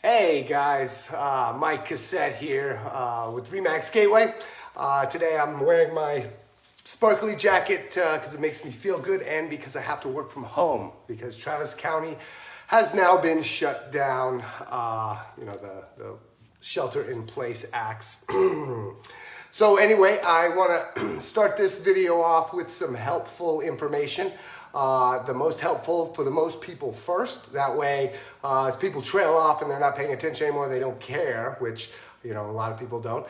Hey guys, Mike Cassette here with Remax Gateway. Today I'm wearing my sparkly jacket because it makes me feel good and because I have to work from home because Travis County has now been shut down. The shelter-in-place acts. So anyway, I want to start this video off with some helpful information. The most helpful for the most people first. That way, as people trail off and they're not paying attention anymore, they don't care, which, a lot of people don't,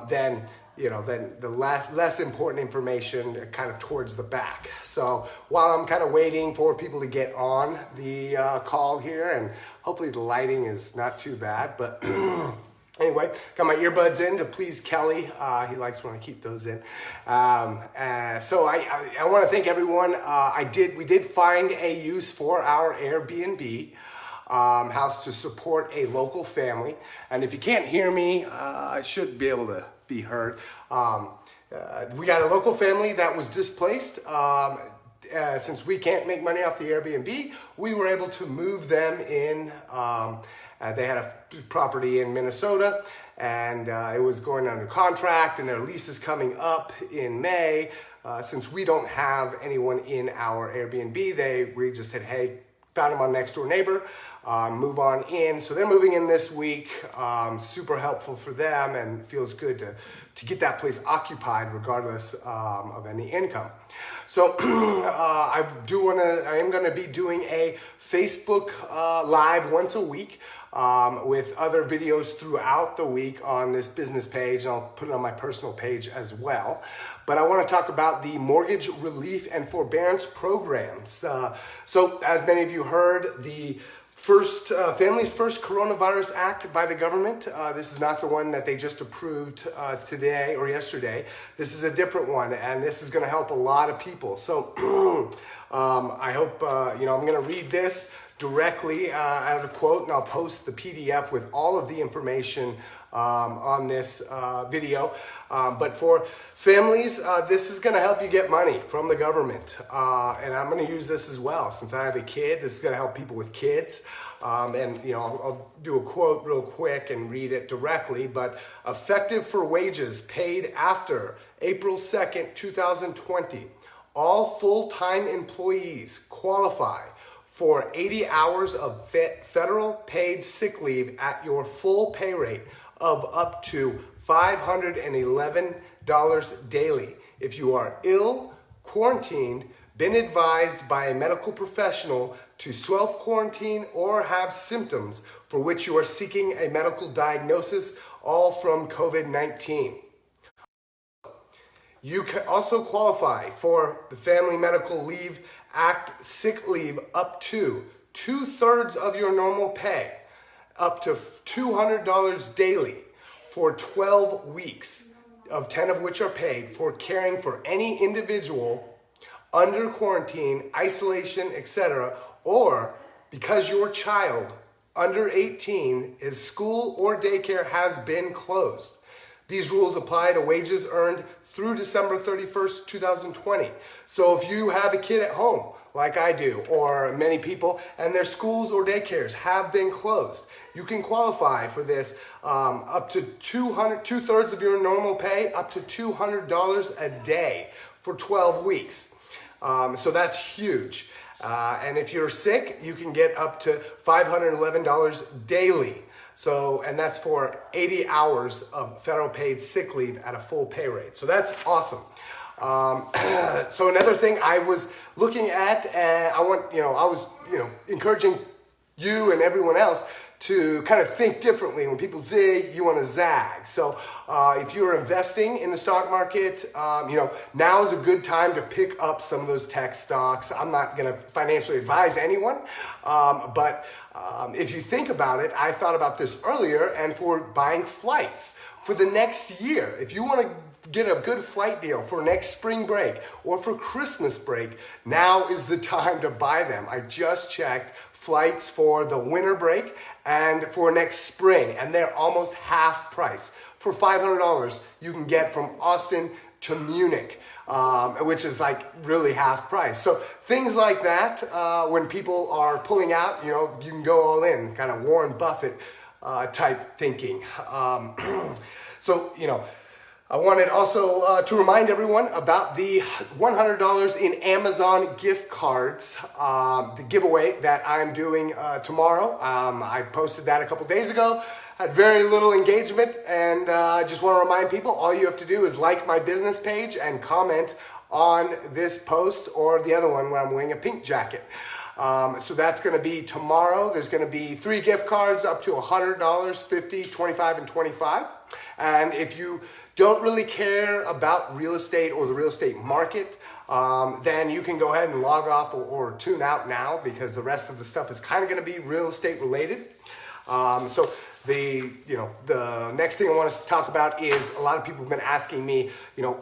then the less important information kind of towards the back. So while I'm kind of waiting for people to get on the call here, and hopefully the lighting is not too bad, but anyway, got my earbuds in to please Kelly. He likes when I keep those in. So I want to thank everyone. We did find a use for our Airbnb house to support a local family. And if you can't hear me, I should be able to be heard. We got a local family that was displaced. Since we can't make money off the Airbnb, we were able to move them in. They had a property in Minnesota, and it was going under contract, and their lease is coming up in May. Since we don't have anyone in our Airbnb, we just said, hey, found them on Next Door Neighbor, move on in. So they're moving in this week. Super helpful for them, and feels good to get that place occupied regardless of any income. So I am going to be doing a Facebook Live once a week with other videos throughout the week on this business page, and I'll put it on my personal page as well. But I want to talk about the mortgage relief and forbearance programs. So as many of you heard, the Family's First Coronavirus Act by the government. This is not the one that they just approved today or yesterday. This is a different one, and this is going to help a lot of people. So I hope, I'm going to read this directly out of a quote, and I'll post the PDF with all of the information on this video. But for families, this is going to help you get money from the government. And I'm going to use this as well. Since I have a kid, this is going to help people with kids. I'll do a quote real quick and read it directly. But effective for wages paid after April 2nd, 2020, all full-time employees qualify for 80 hours of federal paid sick leave at your full pay rate of up to $511 daily. If you are ill, quarantined, been advised by a medical professional to self-quarantine, or have symptoms for which you are seeking a medical diagnosis, all from COVID-19. You can also qualify for the Family Medical Leave Act sick leave up to 2/3 of your normal pay, up to $200 daily for 12 weeks, of 10 of which are paid, for caring for any individual under quarantine, isolation, etc., or because your child under 18 is school or daycare has been closed. These rules apply to wages earned through December 31st, 2020. So if you have a kid at home, like I do, or many people, and their schools or daycares have been closed, you can qualify for this up to 2/3 of your normal pay, up to $200 a day for 12 weeks. So that's huge. And if you're sick, you can get up to $511 daily. So, and that's for 80 hours of federal paid sick leave at a full pay rate. So that's awesome. So another thing I was looking at, I was encouraging you and everyone else to kind of think differently. When people zig, you want to zag. So if you're investing in the stock market, now is a good time to pick up some of those tech stocks. I'm not going to financially advise anyone, but if you think about it, I thought about this earlier, and for buying flights for the next year. If you want to get a good flight deal for next spring break or for Christmas break, now is the time to buy them. I just checked flights for the winter break and for next spring, and they're almost half price. For $500, you can get from Austin to Munich. which is like really half price. So things like that, when people are pulling out, you can go all in, kind of Warren Buffett type thinking. So, I wanted also to remind everyone about the $100 in Amazon gift cards, the giveaway that I'm doing tomorrow. I posted that a couple days ago. Had very little engagement, and I just want to remind people, all you have to do is like my business page and comment on this post or the other one where I'm wearing a pink jacket. So that's going to be tomorrow. There's going to be 3 gift cards up to $100, $50, $25, and $25. And if you don't really care about real estate or the real estate market, then you can go ahead and log off or tune out now, because the rest of the stuff is kind of going to be real estate related. So the next thing I want to talk about is, a lot of people have been asking me,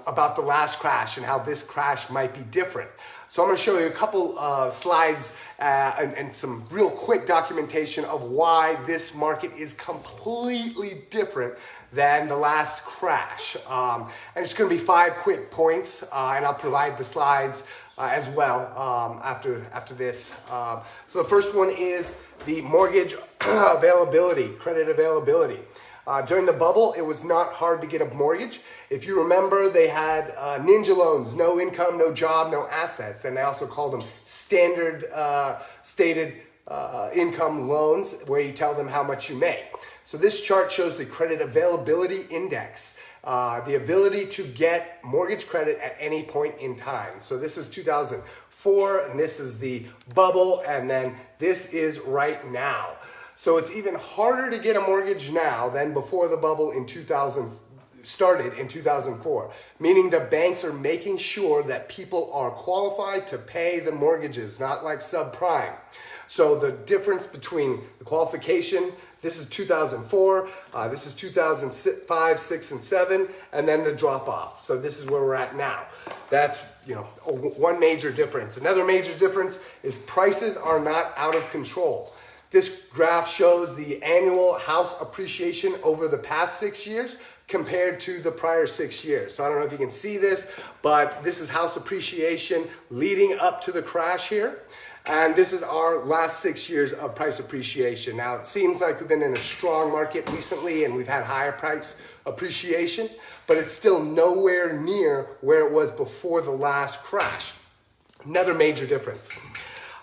about the last crash and how this crash might be different. So I'm going to show you a couple slides and some real quick documentation of why this market is completely different than the last crash. And it's going to be 5 quick points, and I'll provide the slides as well after this. So the first one is the mortgage availability, credit availability. During the bubble, it was not hard to get a mortgage. If you remember, they had ninja loans, no income, no job, no assets, and they also called them standard stated income loans, where you tell them how much you make. So this chart shows the credit availability index, the ability to get mortgage credit at any point in time. So this is 2004, and this is the bubble, and then this is right now. So it's even harder to get a mortgage now than before the bubble started in 2004, meaning the banks are making sure that people are qualified to pay the mortgages, not like subprime. So the difference between the qualification, this is 2004, this is 2005, 6, and 7, and then the drop off. So this is where we're at now. That's, one major difference. Another major difference is prices are not out of control. This graph shows the annual house appreciation over the past 6 years compared to the prior 6 years. So I don't know if you can see this, but this is house appreciation leading up to the crash here. And this is our last 6 years of price appreciation. Now, it seems like we've been in a strong market recently and we've had higher price appreciation, but it's still nowhere near where it was before the last crash. Another major difference.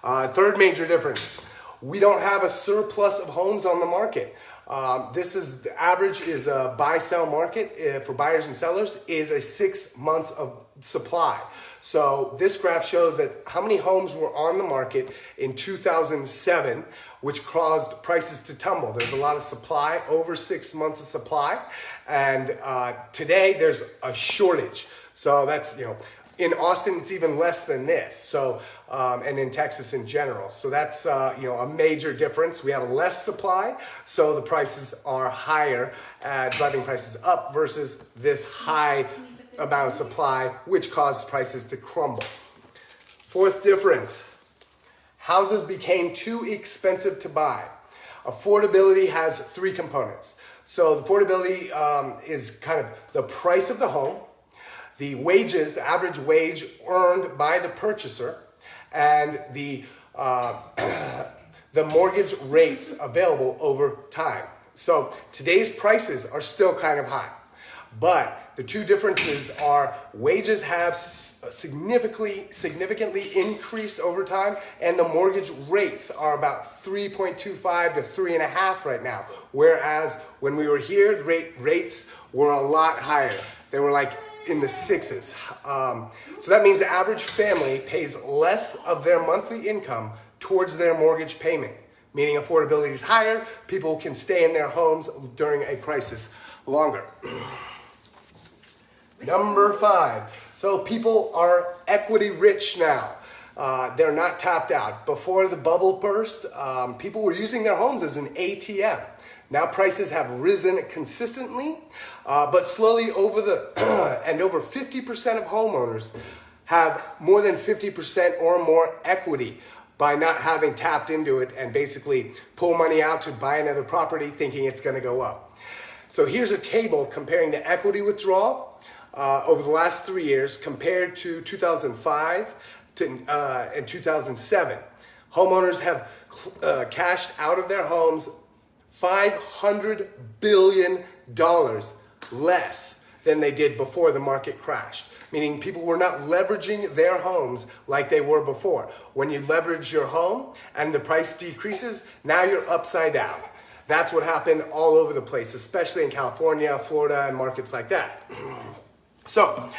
Third major difference. We don't have a surplus of homes on the market. The average is a buy-sell market for buyers and sellers is a 6 months of supply. So this graph shows that how many homes were on the market in 2007, which caused prices to tumble. There's a lot of supply, over 6 months of supply, and today there's a shortage. So that's, in Austin, it's even less than this. So, and in Texas in general. So that's, a major difference. We have less supply, so the prices are higher, driving prices up versus this high amount of supply, which causes prices to crumble. Fourth difference, houses became too expensive to buy. Affordability has 3 components. So the affordability is kind of the price of the home, the wages, the average wage earned by the purchaser, and the mortgage rates available over time. So today's prices are still kind of high, but the 2 differences are wages have significantly increased over time, and the mortgage rates are about 3.25 to 3.5 right now. Whereas when we were here, the rates were a lot higher. They were like in the 6s. So that means the average family pays less of their monthly income towards their mortgage payment, meaning affordability is higher. People can stay in their homes during a crisis longer. Number 5. So people are equity rich now. They're not tapped out. Before the bubble burst, people were using their homes as an ATM. Now prices have risen consistently, but slowly over over 50% of homeowners have more than 50% or more equity by not having tapped into it and basically pull money out to buy another property thinking it's going to go up. So here's a table comparing the equity withdrawal over the last 3 years compared to 2005 and 2007. Homeowners have cashed out of their homes $500 billion less than they did before the market crashed. Meaning people were not leveraging their homes like they were before. When you leverage your home and the price decreases, now you're upside down. That's what happened all over the place, especially in California, Florida, and markets like that. So,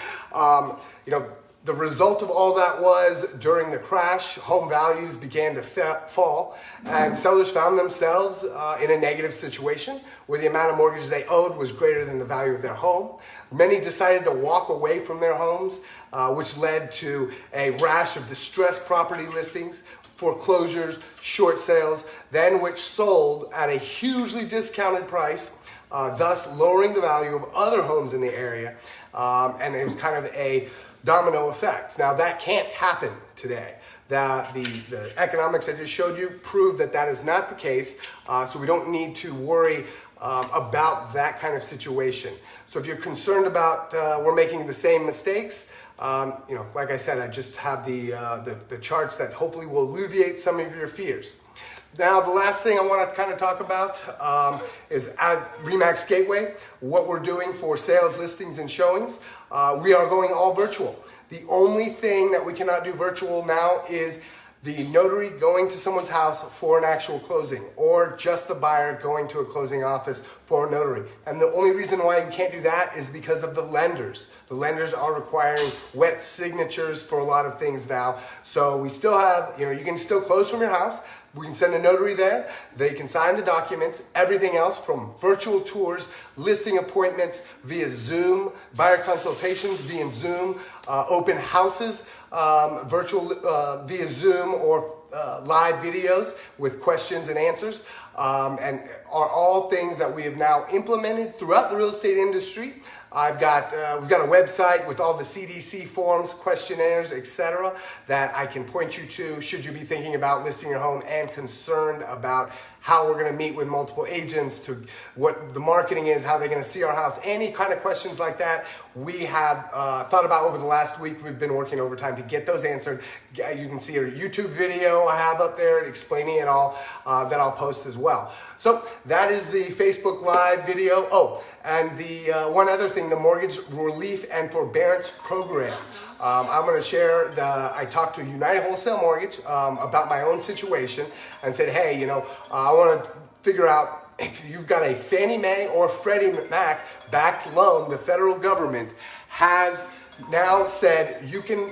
the result of all that was during the crash, home values began to fall, and sellers found themselves in a negative situation where the amount of mortgage they owed was greater than the value of their home. Many decided to walk away from their homes, which led to a rash of distressed property listings, foreclosures, short sales, then which sold at a hugely discounted price, thus lowering the value of other homes in the area, and it was kind of a domino effect. Now that can't happen today. The economics I just showed you prove that that is not the case, so we don't need to worry about that kind of situation. So if you're concerned about we're making the same mistakes, like I said, I just have the charts that hopefully will alleviate some of your fears. Now, the last thing I want to kind of talk about is at RE/MAX Gateway, what we're doing for sales, listings, and showings. We are going all virtual. The only thing that we cannot do virtual now is the notary going to someone's house for an actual closing, or just the buyer going to a closing office for a notary. And the only reason why you can't do that is because of the lenders. The lenders are requiring wet signatures for a lot of things now. So we still have, you can still close from your house. We can send a notary there. They can sign the documents. Everything else from virtual tours, listing appointments via Zoom, buyer consultations via Zoom, open houses, virtual via Zoom, or live videos with questions and answers, and are all things that we have now implemented throughout the real estate industry. We've got a website with all the CDC forms, questionnaires, etc. that I can point you to should you be thinking about listing your home and concerned about how we're going to meet with multiple agents, to what the marketing is, how they're going to see our house, any kind of questions like that. We have thought about over the last week. We've been working overtime to get those answered. You can see a YouTube video I have up there explaining it all that I'll post as well. So that is the Facebook Live video. Oh, and the one other thing, the Mortgage Relief and Forbearance Program. I'm going to share I talked to United Wholesale Mortgage about my own situation and said, hey, I want to figure out if you've got a Fannie Mae or Freddie Mac backed loan. The federal government has now said you can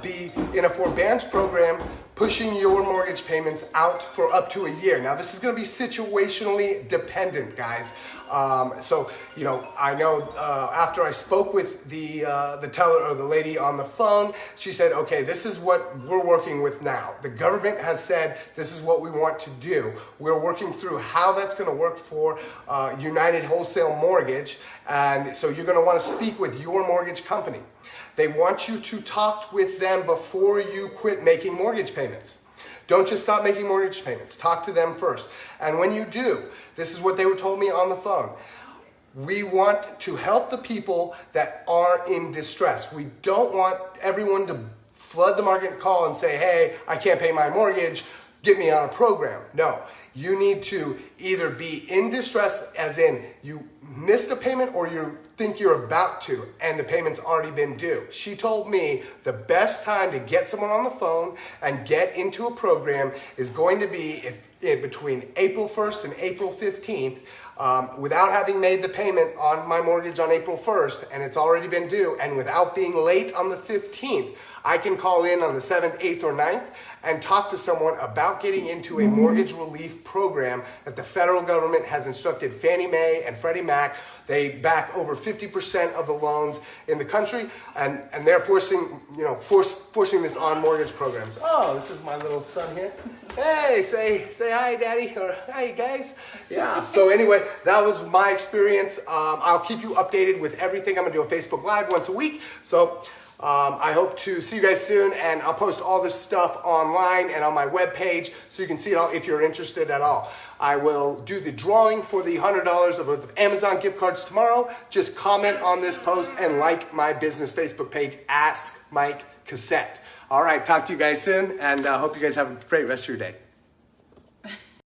be in a forbearance program pushing your mortgage payments out for up to a year. Now, this is going to be situationally dependent, guys. So, I know after I spoke with the teller or the lady on the phone, she said, okay, this is what we're working with now. The government has said this is what we want to do. We're working through how that's going to work for United Wholesale Mortgage. And so you're going to want to speak with your mortgage company. They want you to talk with them before you quit making mortgage payments. Don't just stop making mortgage payments. Talk to them first. And when you do, this is what they told me on the phone. We want to help the people that are in distress. We don't want everyone to flood the market and call and say, hey, I can't pay my mortgage, get me on a program. No, you need to either be in distress, as in you missed a payment, or you think you're about to and the payment's already been due. She told me the best time to get someone on the phone and get into a program is going to be between April 1st and April 15th, without having made the payment on my mortgage on April 1st and it's already been due, and without being late on the 15th. I can call in on the 7th, 8th, or 9th and talk to someone about getting into a mortgage relief program that the federal government has instructed Fannie Mae and Freddie Mac. They back over 50% of the loans in the country, and they're forcing this on mortgage programs. Oh, this is my little son here. Hey, say hi, Daddy, or hi, guys. Yeah. So anyway, that was my experience. I'll keep you updated with everything. I'm gonna do a Facebook Live once a week. So I hope to see you guys soon, and I'll post all this stuff online and on my webpage so you can see it all if you're interested at all. I will do the drawing for the $100 of Amazon gift cards tomorrow. Just comment on this post and like my business Facebook page, Ask Mike Cassett. All right, talk to you guys soon, and hope you guys have a great rest of your day.